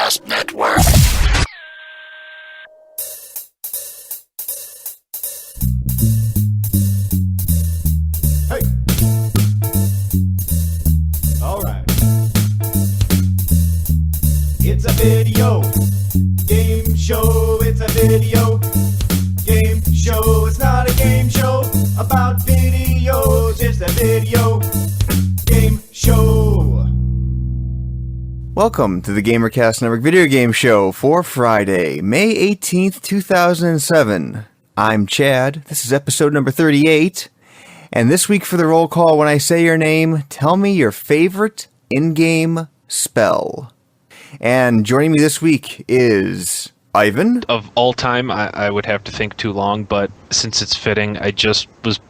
Gamercast Network. Hey. All right. It's a video game show. It's a video game show. It's not a game show about videos. It's a video game show. Welcome to the Gamercast Network video game show for Friday, May 18th, 2007. I'm Chad. This is episode number 38. And this week for the roll call, when I say your name, tell me your favorite in-game spell. And joining me this week is Ivan. Of all time, I would have to think too long, but since it's fitting, I just was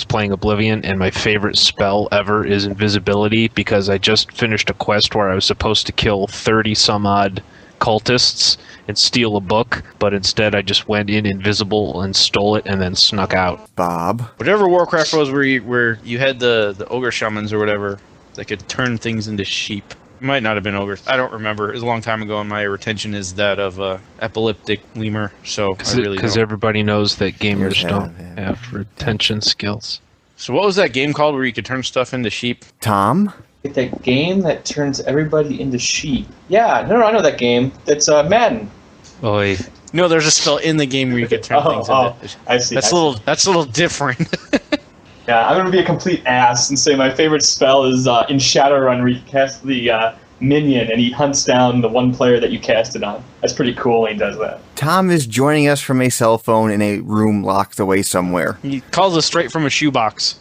playing Oblivion, and my favorite spell ever is invisibility, because I just finished a quest where I was supposed to kill 30 some odd cultists and steal a book, but instead I just went in invisible and stole it and then snuck out. Bob. Whatever Warcraft was where you had the ogre shamans or whatever that could turn things into sheep. It might not have been ogres. I don't remember. It was a long time ago, and my retention is that of epileptic lemur, so I really don't. Because everybody knows that gamers don't have retention skills. So what was that game called where you could turn stuff into sheep? Tom. That game that turns everybody into sheep. Yeah, no, I know that game. That's Madden. Oy. No, there's a spell in the game where you could turn things into. I see. That's a little different. Yeah, I'm gonna be a complete ass and say my favorite spell is in Shadowrun, where you cast the minion and he hunts down the one player that you cast it on. That's pretty cool when he does that. Tom is joining us from a cell phone in a room locked away somewhere. He calls us straight from a shoebox.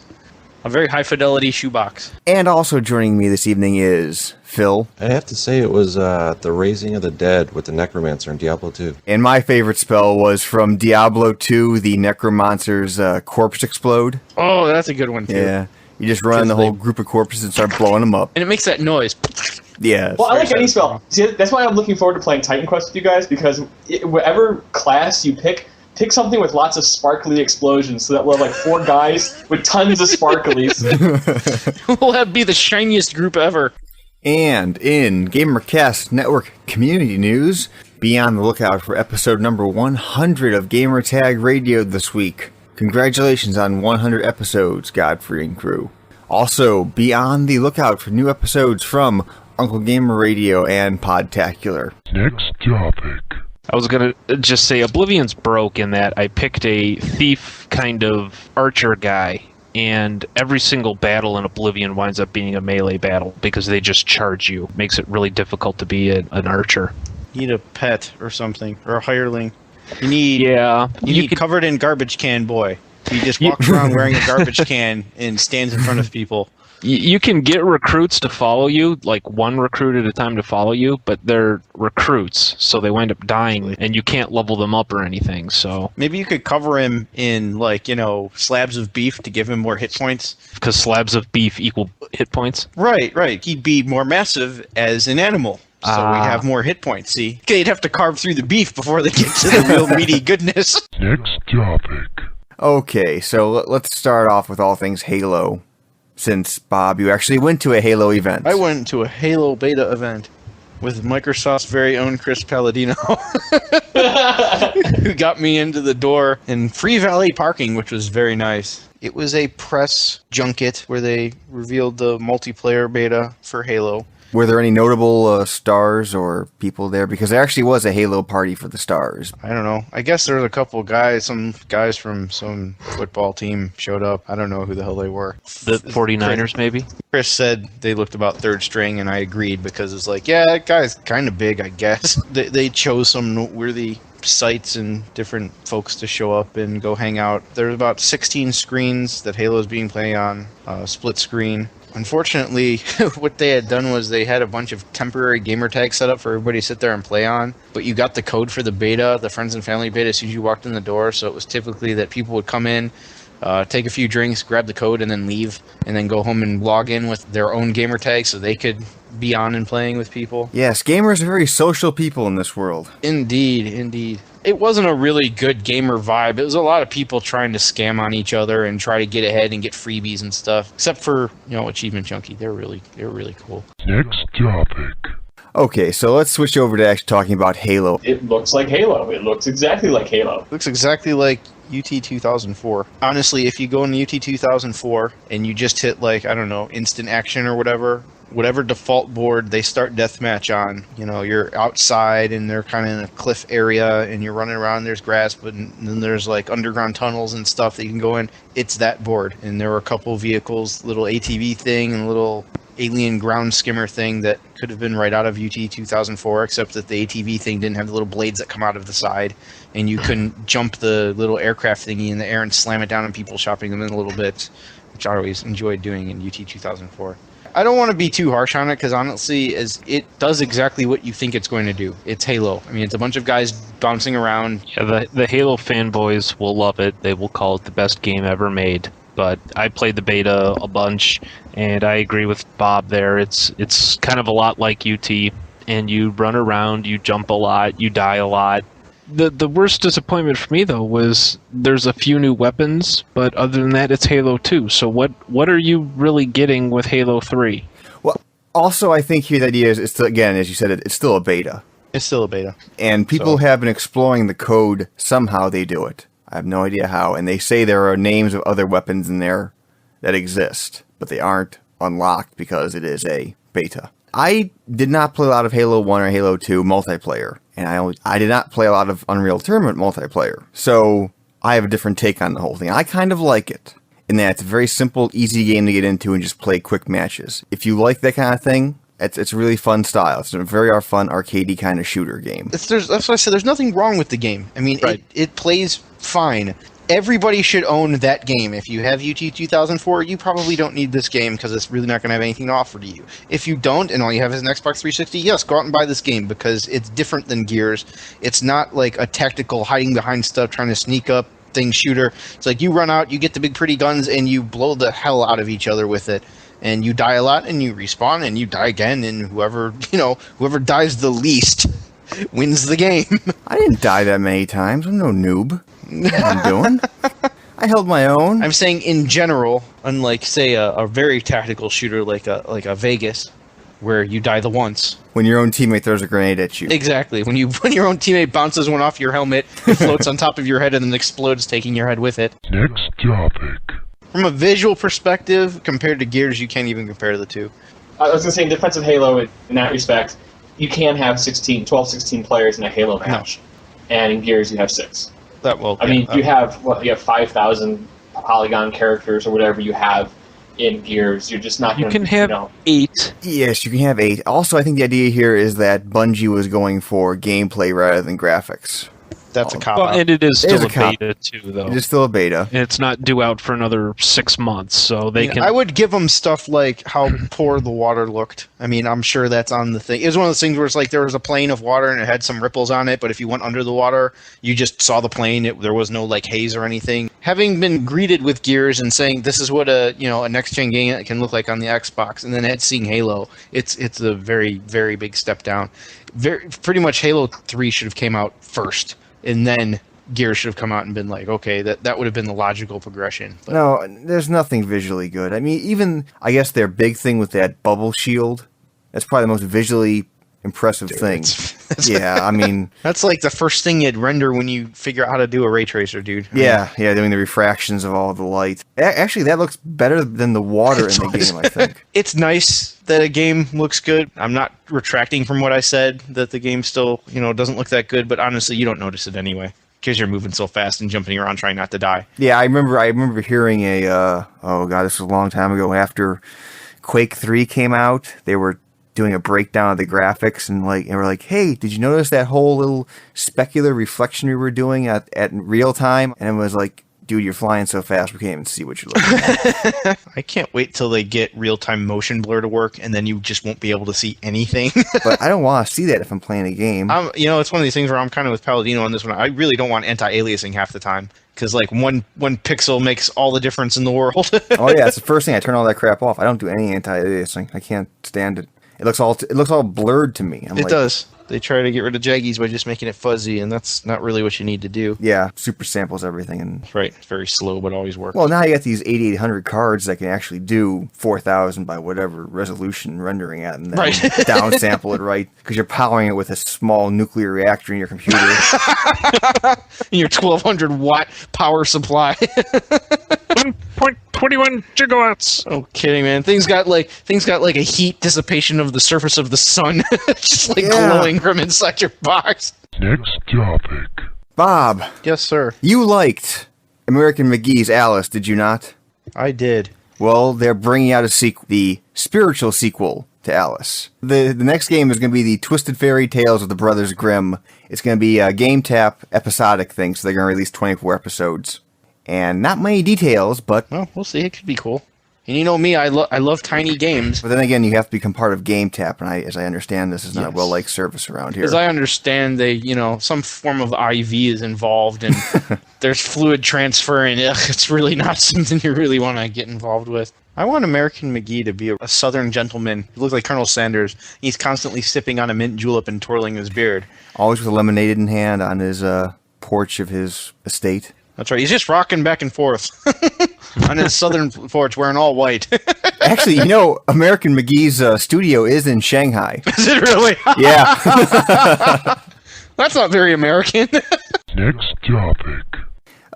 A very high-fidelity shoebox. And also joining me this evening is Phil. I have to say it was the Raising of the Dead with the Necromancer in Diablo 2. And my favorite spell was from Diablo 2, the Necromancer's corpse explode. Oh, that's a good one, too. Yeah. You just run the whole group of corpses and start blowing them up. And it makes that noise. Yeah. Well, I like any spell. See, that's why I'm looking forward to playing Titan Quest with you guys, because whatever class you pick something with lots of sparkly explosions, so that we'll have like 4 guys with tons of sparklies. We'll be the shiniest group ever. And in Gamercast Network community news, be on the lookout for episode number 100 of Gamertag Radio this week. Congratulations on 100 episodes, Godfrey and crew. Also, be on the lookout for new episodes from Uncle Gamer Radio and Podtacular. Next topic. I was going to just say Oblivion's broke in that I picked a thief kind of archer guy, and every single battle in Oblivion winds up being a melee battle because they just charge you. Makes it really difficult to be an archer. You need a pet or something, or a hireling. You need covered in garbage can boy. He just walks around wearing a garbage can and stands in front of people. You can get recruits to follow you, like one recruit at a time to follow you, but they're recruits, so they wind up dying, and you can't level them up or anything, so... Maybe you could cover him in, slabs of beef to give him more hit points. Because slabs of beef equal hit points? Right. He'd be more massive as an animal, so we have more hit points, see? They'd have to carve through the beef before they get to the real meaty goodness. Next topic. Okay, so let's start off with all things Halo. Since, Bob, you actually went to a Halo event. I went to a Halo beta event with Microsoft's very own Chris Palladino, who got me into the door, and free valet parking, which was very nice. It was a press junket where they revealed the multiplayer beta for Halo. Were there any notable stars or people there? Because there actually was a Halo party for the stars. I don't know. I guess there was a couple guys, some guys from some football team showed up. I don't know who the hell they were. The 49ers, maybe? Chris said they looked about third string, and I agreed because it's like, yeah, that guy's kind of big, I guess. They chose some noteworthy sites and different folks to show up and go hang out. There's about 16 screens that Halo's being played on, split screen. Unfortunately, what they had done was they had a bunch of temporary gamer tags set up for everybody to sit there and play on, but you got the code for the beta, the friends and family beta, as soon as you walked in the door, so it was typically that people would come in, take a few drinks, grab the code, and then leave, and then go home and log in with their own gamer tag so they could be on and playing with people. Yes, gamers are very social people in this world. Indeed. It wasn't a really good gamer vibe. It was a lot of people trying to scam on each other and try to get ahead and get freebies and stuff. Except for, Achievement Junkie. They're really cool. Next topic. Okay, so let's switch over to actually talking about Halo. It looks like Halo. It looks exactly like Halo. Looks exactly like UT 2004. Honestly, if you go in UT 2004 and you just hit like, I don't know, instant action or whatever default board they start deathmatch on, you're outside and they're kind of in a cliff area and you're running around, there's grass, but then there's like underground tunnels and stuff that you can go in. It's that board. And there were a couple vehicles, little ATV thing and a little alien ground skimmer thing that could have been right out of UT 2004, except that the ATV thing didn't have the little blades that come out of the side, and you couldn't jump the little aircraft thingy in the air and slam it down on people, chopping them in a little bit, which I always enjoyed doing in UT 2004. I don't want to be too harsh on it, because honestly, it does exactly what you think it's going to do. It's Halo. I mean, it's a bunch of guys bouncing around. Yeah, the Halo fanboys will love it. They will call it the best game ever made. But I played the beta a bunch, and I agree with Bob there. It's kind of a lot like UT, and you run around, you jump a lot, you die a lot. The worst disappointment for me, though, was there's a few new weapons, but other than that, it's Halo 2. So what are you really getting with Halo 3? Well, also, I think here the idea is, it's still, again, as you said, it's still a beta. It's still a beta. And people have been exploring the code. Somehow they do it. I have no idea how. And they say there are names of other weapons in there that exist, but they aren't unlocked because it is a beta. I did not play a lot of Halo 1 or Halo 2 multiplayer, and I did not play a lot of Unreal Tournament multiplayer. So I have a different take on the whole thing. I kind of like it, in that it's a very simple, easy game to get into and just play quick matches. If you like that kind of thing, it's a really fun style. It's a very fun, arcadey kind of shooter game. That's what I said. There's nothing wrong with the game. I mean, right. it plays fine. Everybody should own that game. If you have UT 2004, you probably don't need this game because it's really not going to have anything to offer to you. If you don't, and all you have is an Xbox 360, yes, go out and buy this game because it's different than Gears. It's not like a tactical hiding behind stuff, trying to sneak up thing shooter. It's like you run out, you get the big pretty guns, and you blow the hell out of each other with it. And you die a lot, and you respawn, and you die again, and whoever dies the least wins the game. I didn't die that many times. I'm no noob. What am I doing? I held my own. I'm saying in general, unlike say a very tactical shooter like a Vegas, where you die the once. When your own teammate throws a grenade at you. Exactly. When your own teammate bounces one off your helmet, it floats on top of your head and then explodes, taking your head with it. Next topic. From a visual perspective, compared to Gears, you can't even compare the two. I was going to say, in defense of Halo, in that respect, you can have 12, 16 players in a Halo match. No. And in Gears, you have 6. You have 5,000 polygon characters or whatever you have in Gears. You're just not going to... You can have 8. Yes, you can have 8. Also, I think the idea here is that Bungie was going for gameplay rather than graphics. That's a cop Well, out. and it is still a a beta, too, though. It is still a beta. And it's not due out for another 6 months, so they can... I would give them stuff like how poor the water looked. I mean, I'm sure that's on the thing. It was one of those things where it's like there was a plane of water and it had some ripples on it, but if you went under the water, you just saw the plane. There was no like haze or anything. Having been greeted with Gears and saying this is what a next-gen game can look like on the Xbox, and then seeing Halo, it's a very, very big step down. Pretty much Halo 3 should have came out first, and then Gears should have come out and been like, okay, that would have been the logical progression. But no, there's nothing visually good. I mean, even, I guess their big thing with that bubble shield, that's probably the most visually impressive thing. Yeah, I mean... That's like the first thing you'd render when you figure out how to do a ray tracer, dude. Yeah, doing the refractions of all the light. Actually, that looks better than the water in the game, I think. It's nice that a game looks good. I'm not retracting from what I said, that the game still, doesn't look that good, but honestly, you don't notice it anyway. Because you're moving so fast and jumping around trying not to die. Yeah, I remember hearing this was a long time ago, after Quake 3 came out, they were doing a breakdown of the graphics, and we're like, hey, did you notice that whole little specular reflection we were doing at real time? And it was like, dude, you're flying so fast we can't even see what you're looking at. I can't wait till they get real-time motion blur to work, and then you just won't be able to see anything. But I don't want to see that if I'm playing a game. It's one of these things where I'm kind of with Palladino on this one. I really don't want anti-aliasing half the time, because one pixel makes all the difference in the world. Oh yeah, it's the first thing. I turn all that crap off. I don't do any anti-aliasing. I can't stand it. It looks all blurred to me. It does. They try to get rid of jaggies by just making it fuzzy, and that's not really what you need to do. Yeah, super samples everything. And right, it's very slow, but always works. Well, now you got these 8800 cards that can actually do 4000 by whatever resolution rendering at, and then downsample it right, because you're powering it with a small nuclear reactor in your computer. Your 1200 watt power supply. 1.21 gigawatts. Oh, kidding, man. Things got like a heat dissipation of the surface of the sun, just glowing from inside your box. Next topic. Bob. Yes, sir. You liked American McGee's Alice, did you not? I did. Well, they're bringing out the spiritual sequel to Alice. The next game is going to be the Twisted Fairy Tales of the Brothers Grimm. It's going to be a game tap episodic thing, so they're going to release 24 episodes. And not many details, but... Well, we'll see. It could be cool. And you know me, I love tiny games. But then again, you have to become part of Game Tap, and as I understand, this is not a well-liked service around here. As I understand, some form of IV is involved, and there's fluid transfer, and it's really not something you really want to get involved with. I want American McGee to be a southern gentleman. He looks like Colonel Sanders. He's constantly sipping on a mint julep and twirling his beard. Always with a lemonade in hand on his porch of his estate. That's right. He's just rocking back and forth on his southern porch wearing all white. Actually, American McGee's studio is in Shanghai. Is it really? Yeah. That's not very American. Next topic.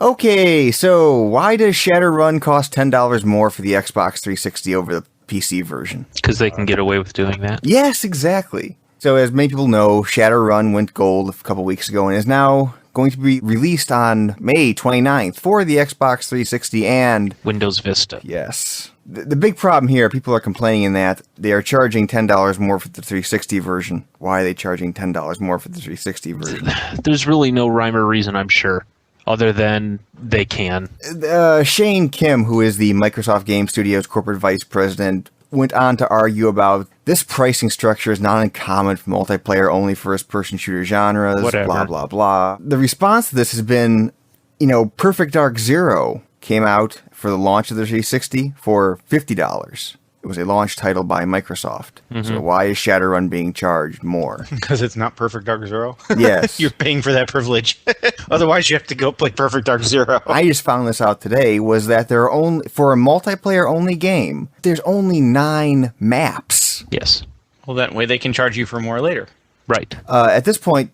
Okay, so why does Shadowrun cost $10 more for the Xbox 360 over the PC version? Because they can get away with doing that. Yes, exactly. So as many people know, Shadowrun went gold a couple weeks ago and is now going to be released on May 29th for the Xbox 360 and Windows Vista. Yes. The big problem here, people are complaining that they are charging $10 more for the 360 version. Why are they charging $10 more for the 360 version? There's really no rhyme or reason, I'm sure, other than they can. Shane Kim, who is the Microsoft Game Studios corporate vice president, went on to argue about this pricing structure is not uncommon for multiplayer-only first-person shooter genres, Whatever. blah, blah, blah. The response to this has been, Perfect Dark Zero came out for the launch of the 360 for $50. It was a launch title by Microsoft. Mm-hmm. So why is Shadowrun being charged more? Because it's not Perfect Dark Zero? Yes. You're paying for that privilege. Otherwise, you have to go play Perfect Dark Zero. I just found this out today, was that there are only, for a multiplayer-only game, there's only 9 maps. Yes. Well, that way they can charge you for more later. Right. At this point,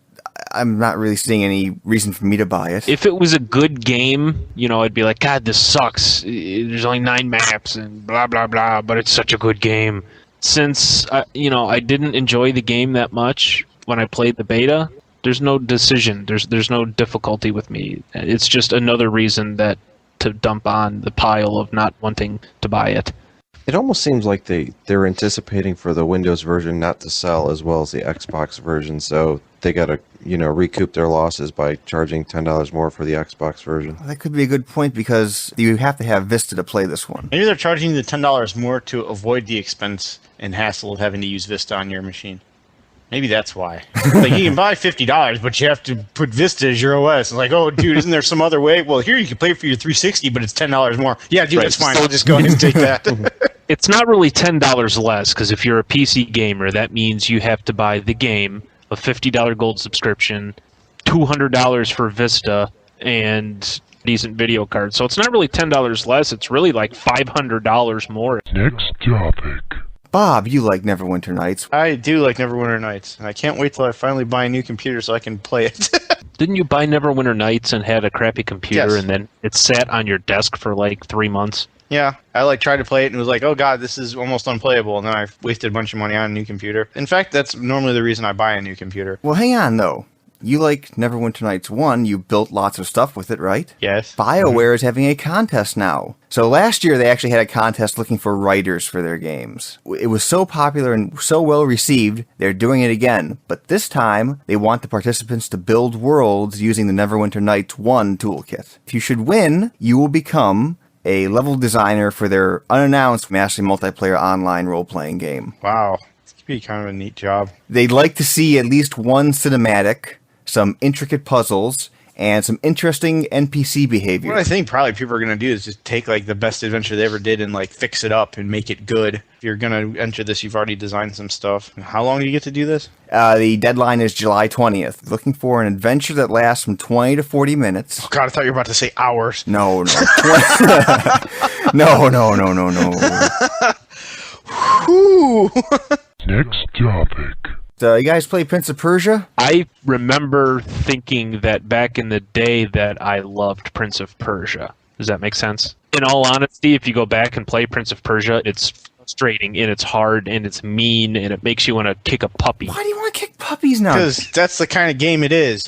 I'm not really seeing any reason for me to buy it. If it was a good game, I'd be like, God, this sucks. There's only 9 maps and blah, blah, blah, but it's such a good game. Since, I didn't enjoy the game that much when I played the beta, there's no decision. There's no difficulty with me. It's just another reason to dump on the pile of not wanting to buy it. It almost seems like they're anticipating for the Windows version not to sell as well as the Xbox version, so they got to, recoup their losses by charging $10 more for the Xbox version. That could be a good point because you have to have Vista to play this one. Maybe they're charging the $10 more to avoid the expense and hassle of having to use Vista on your machine. Maybe that's why. Like, you can buy $50, but you have to put Vista as your OS. It's like, oh, dude, isn't there some other way? Well, here you can play for your 360, but it's $10 more. Yeah, dude, that's fine. I'll just go ahead and take that. It's not really $10 less, because if you're a PC gamer, that means you have to buy the game, a $50 gold subscription, $200 for Vista, and decent video card. So it's not really $10 less. It's really like $500 more. Next topic. Bob, you like Neverwinter Nights. I do like Neverwinter Nights, and I can't wait till I finally buy a new computer so I can play it. Didn't you buy Neverwinter Nights and had a crappy computer, Yes. and then it sat on your desk for like 3 months? Yeah, I tried to play it and was like, oh god, this is almost unplayable, and then I wasted a bunch of money on a new computer. In fact, that's normally the reason I buy a new computer. Well, hang on, though. You like Neverwinter Nights 1, you built lots of stuff with it, right? Yes. BioWare is having a contest now. So last year they actually had a contest looking for writers for their games. It was so popular and so well received, they're doing it again. But this time, they want the participants to build worlds using the Neverwinter Nights 1 toolkit. If you should win, you will become a level designer for their unannounced massively multiplayer online role-playing game. Wow. This could be kind of a neat job. They'd like to see at least one cinematic, some intricate puzzles, and some interesting NPC behavior. What I think probably people are going to do is just take like the best adventure they ever did and like fix it up and make it good. If you're going to enter this, you've already designed some stuff. How long do you get to do this? The deadline is July 20th. Looking for an adventure that lasts from 20 to 40 minutes. Oh God, I thought you were about to say hours. No. No. Whew. Next topic. You guys play Prince of Persia? I remember thinking that back in the day that I loved Prince of Persia. Does that make sense? In all honesty, if you go back and play Prince of Persia, it's frustrating and it's hard and it's mean and it makes you want to kick a puppy. Why do you want to kick puppies now? Because that's the kind of game it is.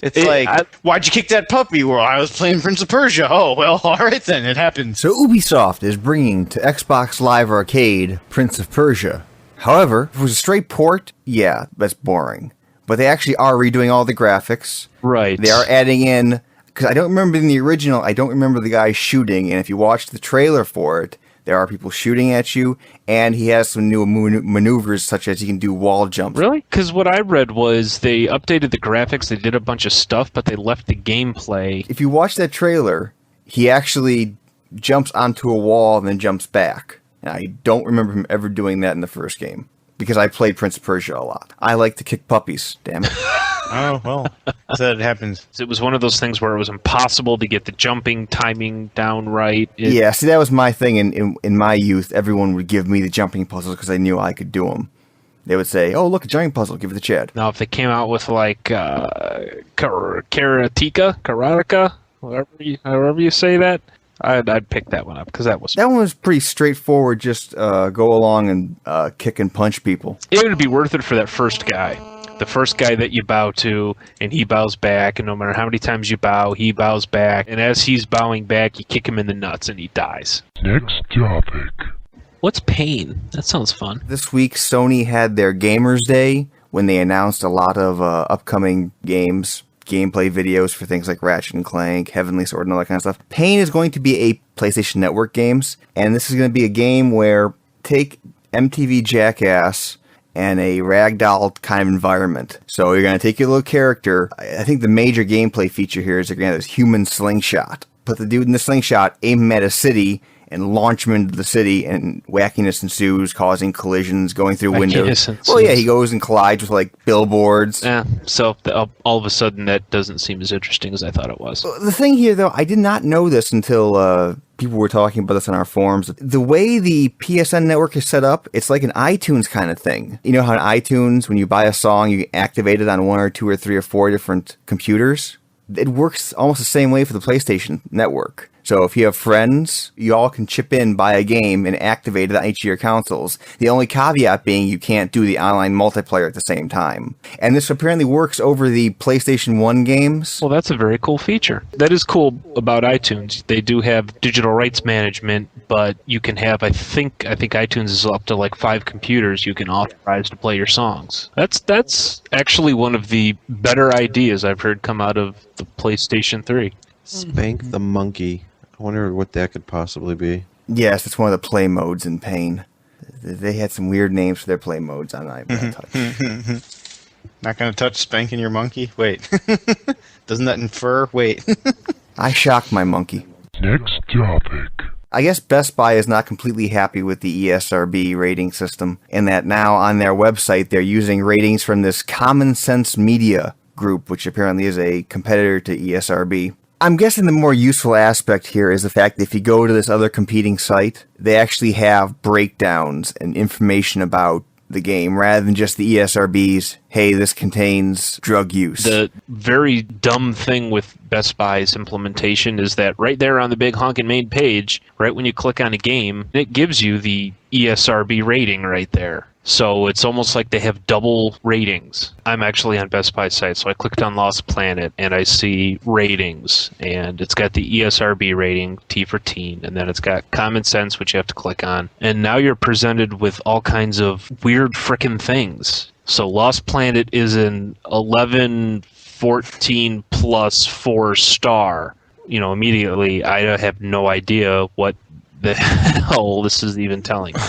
Why'd you kick that puppy? Well, I was playing Prince of Persia. Oh, well, all right then, it happens. So Ubisoft is bringing to Xbox Live Arcade Prince of Persia. However, if it was a straight port, yeah, that's boring. But they actually are redoing all the graphics. Right. They are adding in, because I don't remember in the original, I don't remember the guy shooting, and if you watch the trailer for it, there are people shooting at you, and he has some new maneuvers, such as he can do wall jumps. Really? Because what I read was they updated the graphics, they did a bunch of stuff, but they left the gameplay. If you watch that trailer, he actually jumps onto a wall and then jumps back. And I don't remember him ever doing that in the first game, because I played Prince of Persia a lot. I like to kick puppies, damn it. Oh, well, so it happens. It was one of those things where it was impossible to get the jumping timing down right. Yeah, see, that was my thing. In my youth, everyone would give me the jumping puzzles because they knew I could do them. They would say, oh, look, a jumping puzzle, give it to Chad. Now, if they came out with, like, karateka, however you say that, I'd pick that one up, because that one was pretty straightforward, just go along and kick and punch people. It would be worth it for that first guy. The first guy that you bow to, and he bows back, and no matter how many times you bow, he bows back, and as he's bowing back, you kick him in the nuts, and he dies. Next topic. What's Pain? That sounds fun. This week, Sony had their Gamers Day, when they announced a lot of upcoming games, gameplay videos for things like Ratchet & Clank, Heavenly Sword, and all that kind of stuff. Pain is going to be a PlayStation Network games, and this is going to be a game where take MTV Jackass and a ragdoll kind of environment. So you're going to take your little character. I think the major gameplay feature here is you're going to have this human slingshot. Put the dude in the slingshot, aim him at a city, and launch him into the city, and wackiness ensues, causing collisions, going through windows. Well, yeah, he goes and collides with, like, billboards. Yeah, so all of a sudden that doesn't seem as interesting as I thought it was. The thing here, though, I did not know this until people were talking about this on our forums. The way the PSN network is set up, it's like an iTunes kind of thing. You know how in iTunes, when you buy a song, you activate it on 1 or 2 or 3 or 4 different computers? It works almost the same way for the PlayStation network. So if you have friends, you all can chip in, buy a game, and activate it on each of your consoles. The only caveat being you can't do the online multiplayer at the same time. And this apparently works over the PlayStation 1 games. Well, that's a very cool feature. That is cool about iTunes. They do have digital rights management, but you can have, I think iTunes is up to like 5 computers you can authorize to play your songs. That's actually one of the better ideas I've heard come out of the PlayStation 3. Spank the Monkey. I wonder what that could possibly be. Yes, it's one of the play modes in Pain. They had some weird names for their play modes on iTouch. Not going to touch spanking your monkey? Wait. Doesn't that infer? Wait. I shocked my monkey. Next topic. I guess Best Buy is not completely happy with the ESRB rating system, in that now on their website they're using ratings from this Common Sense Media group, which apparently is a competitor to ESRB. I'm guessing the more useful aspect here is the fact that if you go to this other competing site, they actually have breakdowns and information about the game rather than just the ESRB's, hey, this contains drug use. The very dumb thing with Best Buy's implementation is that right there on the big honkin' main page, right when you click on a game, it gives you the ESRB rating right there. So it's almost like they have double ratings. I'm actually on Best Buy's site, so I clicked on Lost Planet, and I see ratings, and it's got the ESRB rating, T for teen, and then it's got Common Sense, which you have to click on. And now you're presented with all kinds of weird frickin' things. So Lost Planet is an 11, 14 plus 4 star. You know, immediately I have no idea what the hell this is even telling me.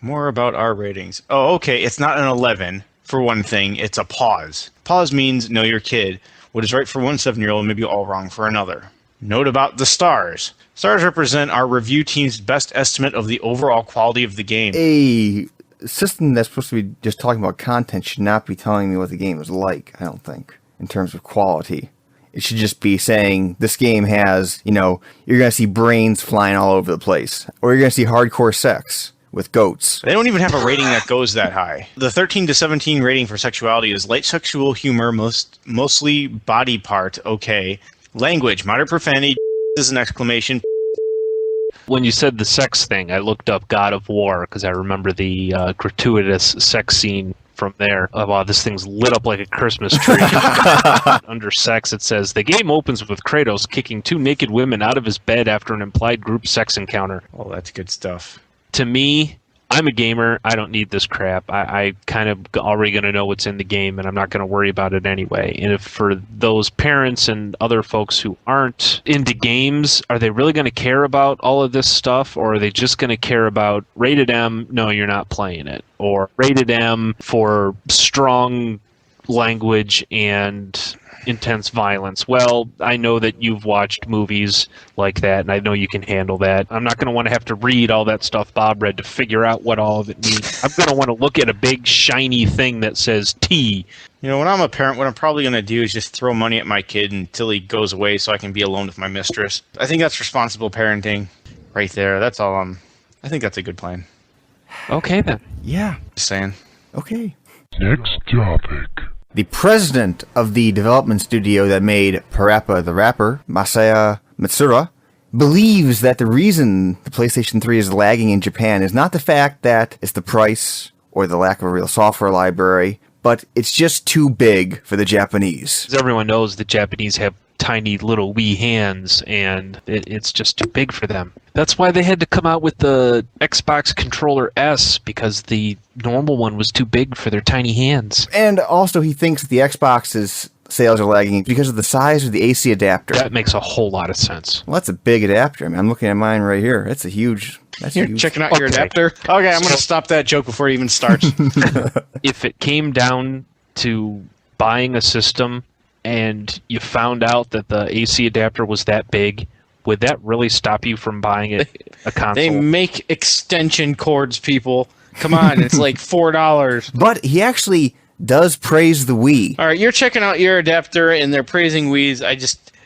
More about our ratings. Oh, okay. It's not an 11, for one thing. It's a pause. Pause means know your kid. What is right for one 7-year-old may be all wrong for another. Note about the stars. Stars represent our review team's best estimate of the overall quality of the game. A system that's supposed to be just talking about content should not be telling me what the game is like, I don't think, in terms of quality. It should just be saying this game has, you're going to see brains flying all over the place. Or you're going to see hardcore sex with goats. They don't even have a rating that goes that high. The 13 to 17 rating for sexuality is light sexual humor, mostly body part, okay. Language, moderate profanity, is an exclamation. When you said the sex thing, I looked up God of War because I remember the gratuitous sex scene from there. Oh, wow, this thing's lit up like a Christmas tree. Under sex, it says, the game opens with Kratos kicking 2 naked women out of his bed after an implied group sex encounter. Oh, that's good stuff. To me, I'm a gamer. I don't need this crap. I kind of already going to know what's in the game, and I'm not going to worry about it anyway. And if for those parents and other folks who aren't into games, are they really going to care about all of this stuff, or are they just going to care about rated M, no, you're not playing it, or rated M for strong language and intense violence? Well, I know that you've watched movies like that, and I know you can handle that. I'm not going to want to have to read all that stuff Bob read to figure out what all of it means. I'm going to want to look at a big, shiny thing that says T. When I'm a parent, what I'm probably going to do is just throw money at my kid until he goes away so I can be alone with my mistress. I think that's responsible parenting right there. That's all I think that's a good plan. Okay, then. Yeah. Just saying. Okay. Next topic. The president of the development studio that made Parappa the Rapper, Masaya Matsuura, believes that the reason the PlayStation 3 is lagging in Japan is not the fact that it's the price or the lack of a real software library, but it's just too big for the Japanese. As everyone knows, the Japanese have tiny little wee hands, and it's just too big for them. That's why they had to come out with the Xbox Controller S, because the normal one was too big for their tiny hands. And also he thinks that the Xbox's sales are lagging because of the size of the AC adapter. That makes a whole lot of sense. Well, that's a big adapter. I mean, I'm looking at mine right here. It's a huge... You're huge. checking out your adapter? Okay, I'm going to stop that joke before it even starts. If it came down to buying a system and you found out that the AC adapter was that big, would that really stop you from buying a console? They make extension cords, people. Come on, it's like $4. But he actually does praise the Wii. All right, you're checking out your adapter, and they're praising Wii's.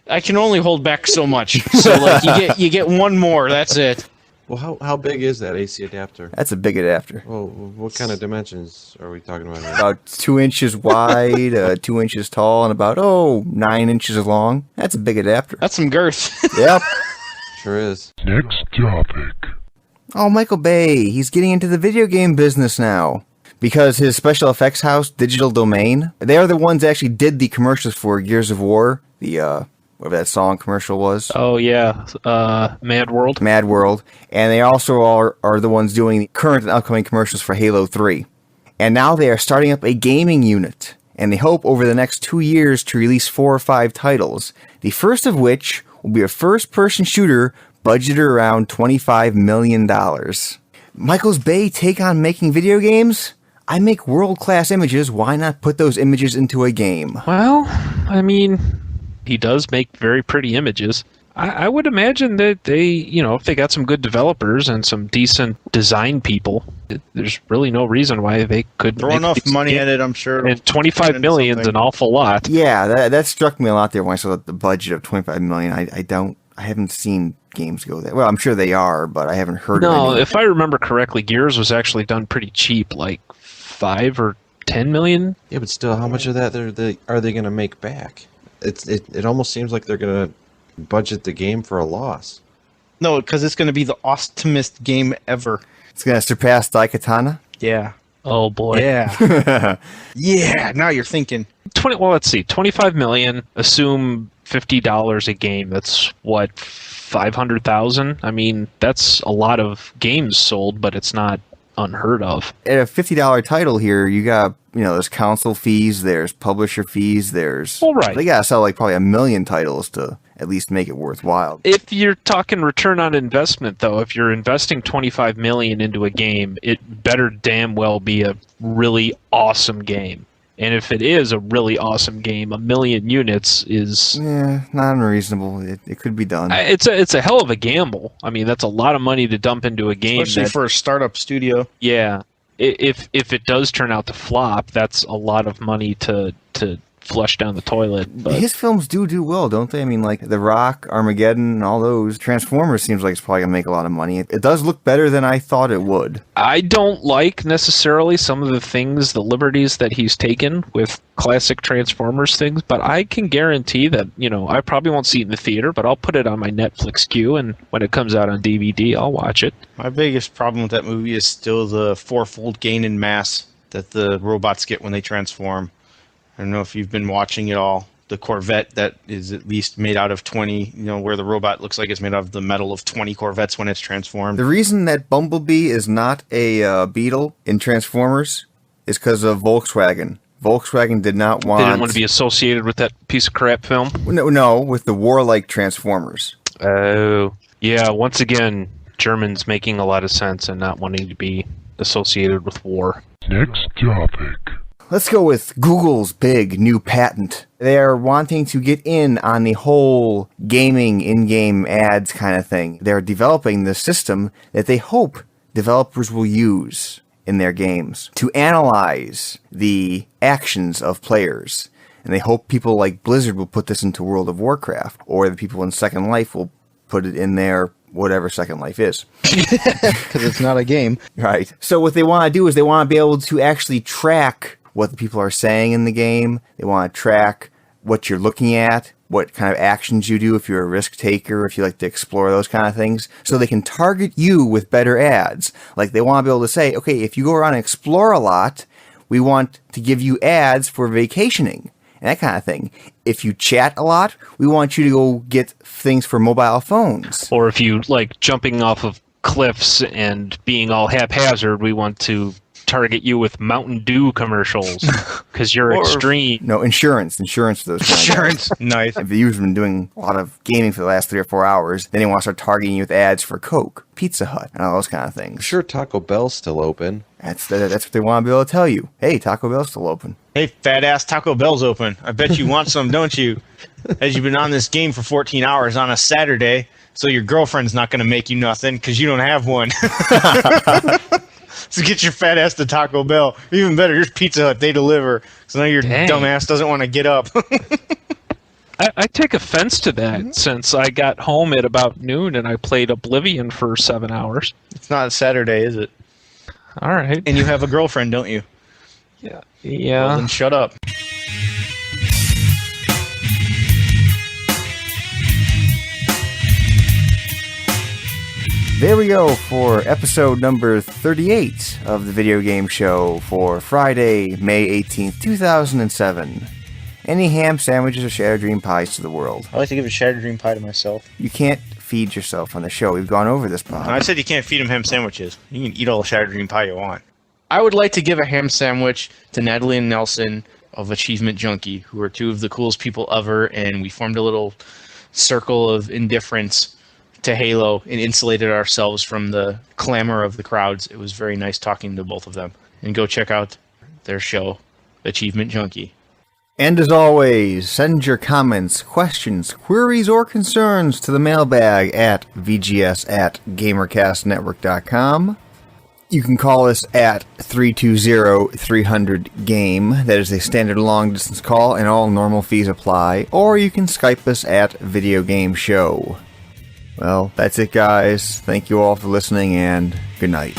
I can only hold back so much. So like you get one more. That's it. Well, how big is that AC adapter? That's a big adapter. Well, what kind of dimensions are we talking about here? About 2 inches wide, 2 inches tall, and about 9 inches long. That's a big adapter. That's some girth. Yep. Sure is. Next topic. Oh, Michael Bay. He's getting into the video game business now. Because his special effects house, Digital Domain, they are the ones that actually did the commercials for Gears of War, the whatever that song commercial was. Oh, yeah. Mad World. Mad World. And they also are the ones doing the current and upcoming commercials for Halo 3. And now they are starting up a gaming unit. And they hope over the next 2 years to release 4 or 5 titles. The first of which will be a first-person shooter budgeted around $25 million. Michael's Bay take on making video games? I make world-class images. Why not put those images into a game? Well, I mean, he does make very pretty images. I would imagine that they, if they got some good developers and some decent design people, there's really no reason why they couldn't throw enough money at it. I'm sure. And $25 million is an awful lot. Yeah, that struck me a lot there when I saw the budget of $25 million. I haven't seen games go there. Well, I'm sure they are, but I haven't heard of any. No, if I remember correctly, Gears was actually done pretty cheap, like 5 or 10 million. Yeah, but still, how much of that are they going to make back? It almost seems like they're going to budget the game for a loss. No, because it's going to be the awesomest game ever. It's going to surpass Daikatana? Yeah. Oh boy. Yeah. Yeah. Now you're thinking. Well, let's see. 25 million. Assume $50 a game. That's what, 500,000. I mean, that's a lot of games sold, but it's not unheard of. At a $50 title here, you got, there's console fees, there's publisher fees, there's... Well, right. They got to sell like probably 1 million titles to at least make it worthwhile. If you're talking return on investment, though, if you're investing $25 million into a game, it better damn well be a really awesome game. And if it is a really awesome game, 1 million units is not unreasonable. It could be done. It's a hell of a gamble. I mean, that's a lot of money to dump into a game, especially for a startup studio. Yeah, if it does turn out to flop, that's a lot of money to flush down the toilet. But his films do well, don't they? I mean, like The Rock, Armageddon, and all those. Transformers seems like it's probably going to make a lot of money. It does look better than I thought it would. I don't like necessarily some of the liberties that he's taken with classic Transformers things, but I can guarantee that, I probably won't see it in the theater, but I'll put it on my Netflix queue, and when it comes out on DVD, I'll watch it. My biggest problem with that movie is still the fourfold gain in mass that the robots get when they transform. I don't know if you've been watching it all. The Corvette that is at least made out of 20, where the robot looks like it's made out of the metal of 20 Corvettes when it's transformed. The reason that Bumblebee is not a Beetle in Transformers is because of Volkswagen. Volkswagen did not want... They didn't want to be associated with that piece of crap film? No, with the warlike Transformers. Oh. Yeah, once again, Germans making a lot of sense and not wanting to be associated with war. Next topic. Let's go with Google's big new patent. They are wanting to get in on the whole gaming in-game ads kind of thing. They're developing this system that they hope developers will use in their games to analyze the actions of players. And they hope people like Blizzard will put this into World of Warcraft, or the people in Second Life will put it in their whatever Second Life is. Because it's not a game. Right. So what they want to do is they want to be able to actually track what the people are saying in the game. They want to track what you're looking at, what kind of actions you do if you're a risk taker, if you like to explore those kind of things, so they can target you with better ads. Like they want to be able to say, okay, if you go around and explore a lot, we want to give you ads for vacationing and that kind of thing. If you chat a lot, we want you to go get things for mobile phones. Or if you like jumping off of cliffs and being all haphazard, we want to target you with Mountain Dew commercials because you're extreme. No, insurance for those kind Insurance, nice. If you've been doing a lot of gaming for the last 3 or 4 hours, then they want to start targeting you with ads for Coke, Pizza Hut, and all those kind of things. I'm sure Taco Bell's still open. That's what they want to be able to tell you. Hey, Taco Bell's still open. Hey, fat ass, Taco Bell's open. I bet you want some, don't you? As you've been on this game for 14 hours on a Saturday, so your girlfriend's not going to make you nothing because you don't have one. So get your fat ass to Taco Bell. Even better, here's Pizza Hut. They deliver. So now your dumb ass doesn't want to get up. I take offense to that since I got home at about noon and I played Oblivion for 7 hours. It's not a Saturday, is it? All right. And you have a girlfriend, don't you? Yeah. Well, then shut up. There we go for episode number 38 of the video game show for Friday, May 18th, 2007. Any ham sandwiches or Shattered Dream pies to the world? I like to give a Shattered Dream pie to myself. You can't feed yourself on the show. We've gone over this problem. I said you can't feed him ham sandwiches. You can eat all the Shattered Dream pie you want. I would like to give a ham sandwich to Natalie and Nelson of Achievement Junkie, who are two of the coolest people ever, and we formed a little circle of indifference to Halo and insulated ourselves from the clamor of the crowds. It was very nice talking to both of them. And go check out their show, Achievement Junkie. And as always, send your comments, questions, queries, or concerns to the mailbag at vgs@gamercastnetwork.com. You can call us at 320-300-GAME. That is a standard long-distance call, and all normal fees apply. Or you can Skype us at Video Game Show. Well, that's it, guys. Thank you all for listening, and good night.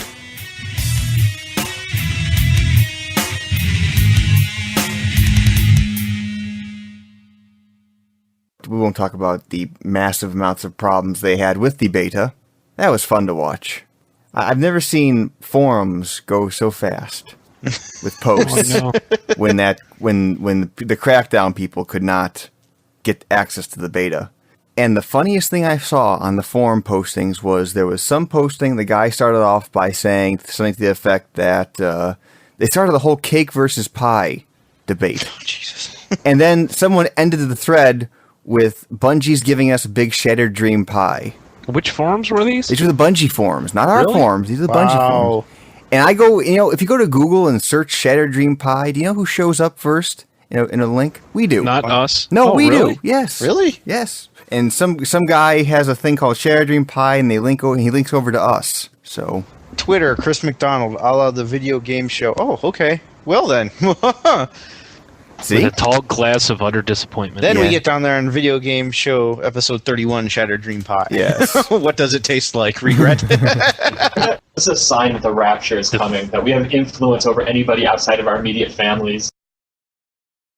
We won't talk about the massive amounts of problems they had with the beta. That was fun to watch. I've never seen forums go so fast with posts. Oh, no. when the Crackdown people could not get access to the beta. And the funniest thing I saw on the forum postings was there was some posting, the guy started off by saying something to the effect that they started the whole cake versus pie debate. Oh, Jesus. And then someone ended the thread with Bungie's giving us a big Shattered Dream pie. Which forums were these? These were the Bungie forums, not our Really? forums. These are the Bungie forums. And I go, if you go to Google and search Shattered Dream Pie, do you know who shows up first in a link? We do. Not us. No, we really? do. Yes. Really? Yes. And some guy has a thing called Shattered Dream Pie, and he links over to us. So Twitter, Chris McDonald, a la the video game show. Oh, okay. Well then. see, With a tall glass of utter disappointment. Then Yeah. we get down there on video game show episode 31, Shattered Dream Pie. Yes. What does it taste like? Regret? This is a sign that the rapture is coming, that we have influence over anybody outside of our immediate families.